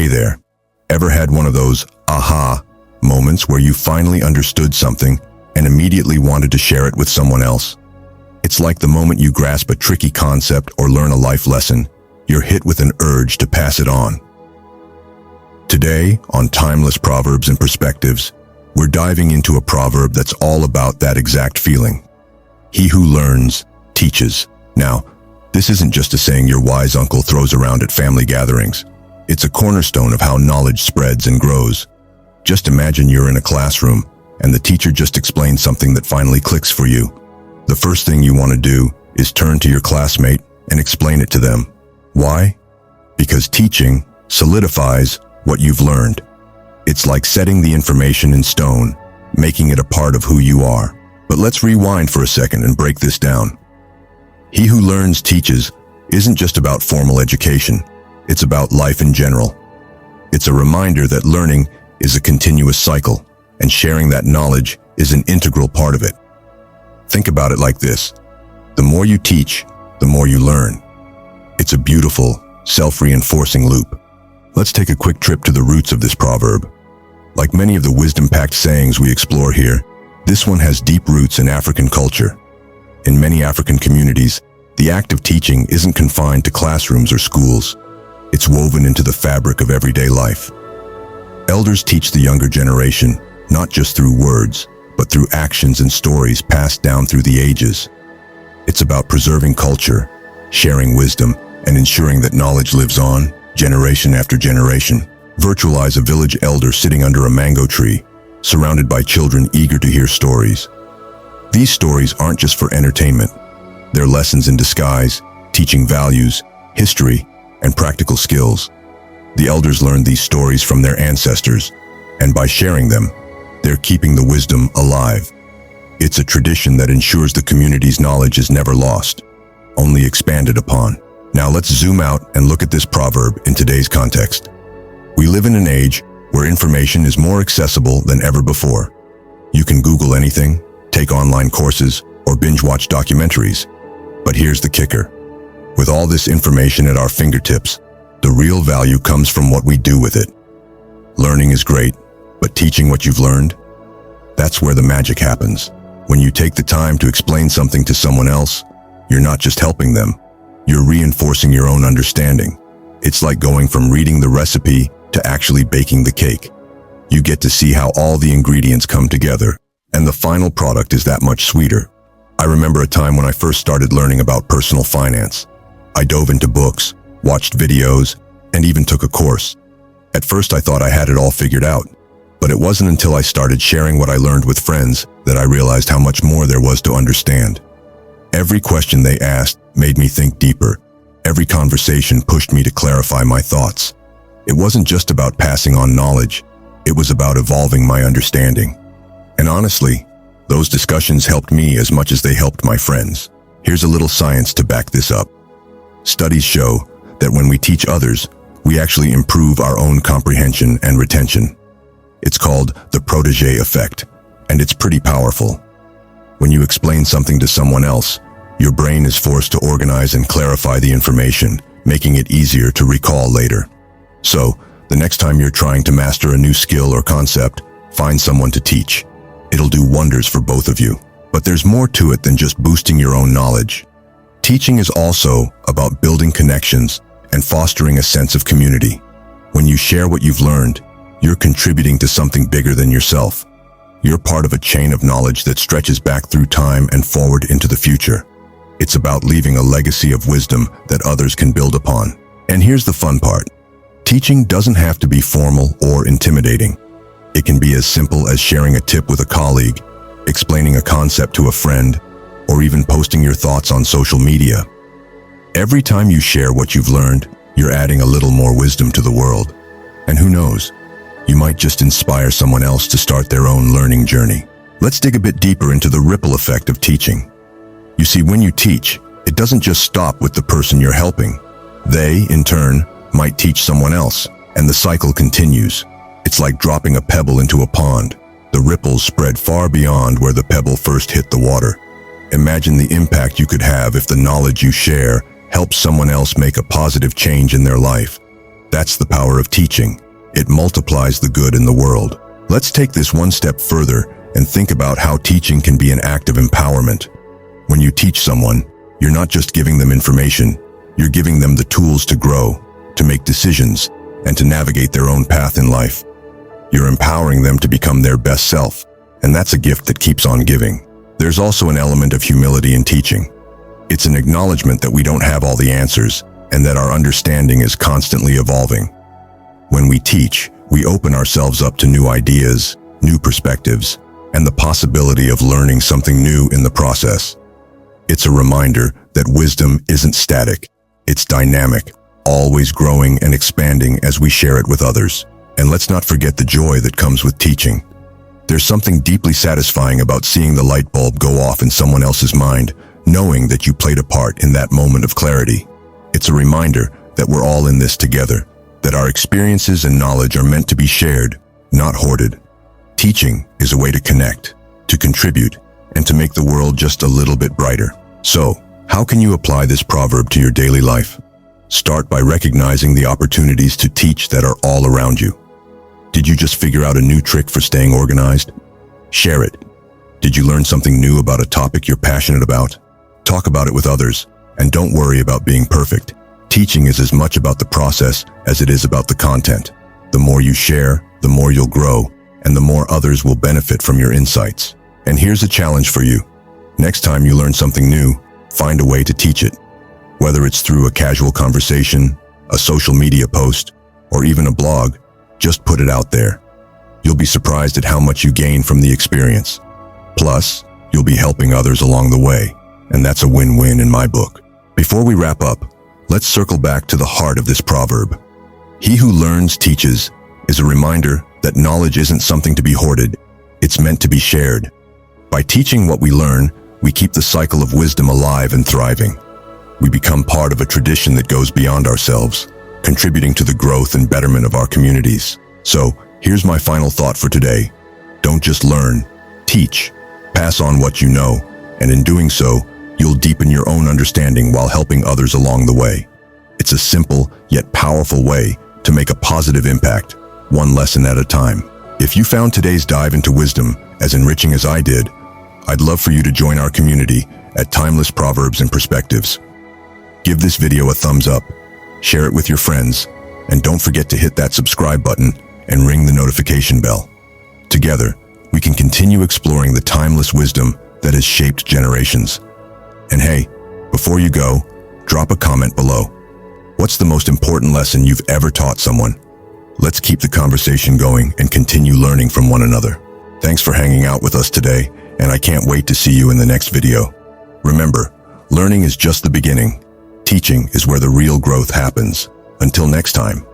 Hey there. Ever had one of those aha moments where you finally understood something and immediately wanted to share it with someone else? It's like the moment you grasp a tricky concept or learn a life lesson, you're hit with an urge to pass it on. Today, on Timeless Proverbs and Perspectives, we're diving into a proverb that's all about that exact feeling. He who learns, teaches. Now, this isn't just a saying your wise uncle throws around at family gatherings. It's a cornerstone of how knowledge spreads and grows. Just imagine you're in a classroom and the teacher just explains something that finally clicks for you. The first thing you want to do is turn to your classmate and explain it to them. Why? Because teaching solidifies what you've learned. It's like setting the information in stone, making it a part of who you are. But let's rewind for a second and break this down. He who learns, teaches isn't just about formal education. It's about life in general. It's a reminder that learning is a continuous cycle, and sharing that knowledge is an integral part of it. Think about it like this. The more you teach, the more you learn. It's a beautiful, self-reinforcing loop. Let's take a quick trip to the roots of this proverb. Like many of the wisdom-packed sayings we explore here, this one has deep roots in African culture. In many African communities, the act of teaching isn't confined to classrooms or schools. It's woven into the fabric of everyday life. Elders teach the younger generation, not just through words, but through actions and stories passed down through the ages. It's about preserving culture, sharing wisdom, and ensuring that knowledge lives on, generation after generation. Visualize a village elder sitting under a mango tree, surrounded by children eager to hear stories. These stories aren't just for entertainment. They're lessons in disguise, teaching values, history, and practical skills. The elders learned these stories from their ancestors, and by sharing them, they're keeping the wisdom alive. It's a tradition that ensures the community's knowledge is never lost, only expanded upon. Now let's zoom out and look at this proverb in today's context. We live in an age where information is more accessible than ever before. You can Google anything, take online courses, or binge-watch documentaries. But here's the kicker. With all this information at our fingertips, the real value comes from what we do with it. Learning is great, but teaching what you've learned? That's where the magic happens. When you take the time to explain something to someone else, you're not just helping them, you're reinforcing your own understanding. It's like going from reading the recipe to actually baking the cake. You get to see how all the ingredients come together, and the final product is that much sweeter. I remember a time when I first started learning about personal finance. I dove into books, watched videos, and even took a course. At first I thought I had it all figured out, but it wasn't until I started sharing what I learned with friends that I realized how much more there was to understand. Every question they asked made me think deeper. Every conversation pushed me to clarify my thoughts. It wasn't just about passing on knowledge, it was about evolving my understanding. And honestly, those discussions helped me as much as they helped my friends. Here's a little science to back this up. Studies show that when we teach others, we actually improve our own comprehension and retention. It's called the protégé effect, and it's pretty powerful. When you explain something to someone else, your brain is forced to organize and clarify the information, making it easier to recall later. So, the next time you're trying to master a new skill or concept, find someone to teach. It'll do wonders for both of you. But there's more to it than just boosting your own knowledge. Teaching is also about building connections and fostering a sense of community. When you share what you've learned, you're contributing to something bigger than yourself. You're part of a chain of knowledge that stretches back through time and forward into the future. It's about leaving a legacy of wisdom that others can build upon. And here's the fun part. Teaching doesn't have to be formal or intimidating. It can be as simple as sharing a tip with a colleague, explaining a concept to a friend, or even posting your thoughts on social media. Every time you share what you've learned, you're adding a little more wisdom to the world. And who knows, you might just inspire someone else to start their own learning journey. Let's dig a bit deeper into the ripple effect of teaching. You see, when you teach, it doesn't just stop with the person you're helping. They, in turn, might teach someone else, and the cycle continues. It's like dropping a pebble into a pond. The ripples spread far beyond where the pebble first hit the water. Imagine the impact you could have if the knowledge you share helps someone else make a positive change in their life. That's the power of teaching. It multiplies the good in the world. Let's take this one step further and think about how teaching can be an act of empowerment. When you teach someone, you're not just giving them information, you're giving them the tools to grow, to make decisions, and to navigate their own path in life. You're empowering them to become their best self, and that's a gift that keeps on giving. There's also an element of humility in teaching. It's an acknowledgement that we don't have all the answers, and that our understanding is constantly evolving. When we teach, we open ourselves up to new ideas, new perspectives, and the possibility of learning something new in the process. It's a reminder that wisdom isn't static, it's dynamic, always growing and expanding as we share it with others. And let's not forget the joy that comes with teaching. There's something deeply satisfying about seeing the light bulb go off in someone else's mind, knowing that you played a part in that moment of clarity. It's a reminder that we're all in this together, that our experiences and knowledge are meant to be shared, not hoarded. Teaching is a way to connect, to contribute, and to make the world just a little bit brighter. So, how can you apply this proverb to your daily life? Start by recognizing the opportunities to teach that are all around you. Did you just figure out a new trick for staying organized? Share it. Did you learn something new about a topic you're passionate about? Talk about it with others, and don't worry about being perfect. Teaching is as much about the process as it is about the content. The more you share, the more you'll grow, and the more others will benefit from your insights. And here's a challenge for you. Next time you learn something new, find a way to teach it. Whether it's through a casual conversation, a social media post, or even a blog, just put it out there. You'll be surprised at how much you gain from the experience. Plus, you'll be helping others along the way, and that's a win-win in my book. Before we wrap up, let's circle back to the heart of this proverb. He who learns teaches is a reminder that knowledge isn't something to be hoarded, it's meant to be shared. By teaching what we learn, we keep the cycle of wisdom alive and thriving. We become part of a tradition that goes beyond ourselves, contributing to the growth and betterment of our communities. So, here's my final thought for today. Don't just learn, teach. Pass on what you know, and in doing so, you'll deepen your own understanding while helping others along the way. It's a simple yet powerful way to make a positive impact, one lesson at a time. If you found today's dive into wisdom as enriching as I did, I'd love for you to join our community at Timeless Proverbs and Perspectives. Give this video a thumbs up, share it with your friends, and don't forget to hit that subscribe button and ring the notification bell. Together, we can continue exploring the timeless wisdom that has shaped generations. And hey, before you go, drop a comment below. What's the most important lesson you've ever taught someone? Let's keep the conversation going and continue learning from one another. Thanks for hanging out with us today, and I can't wait to see you in the next video. Remember, learning is just the beginning. Teaching is where the real growth happens. Until next time.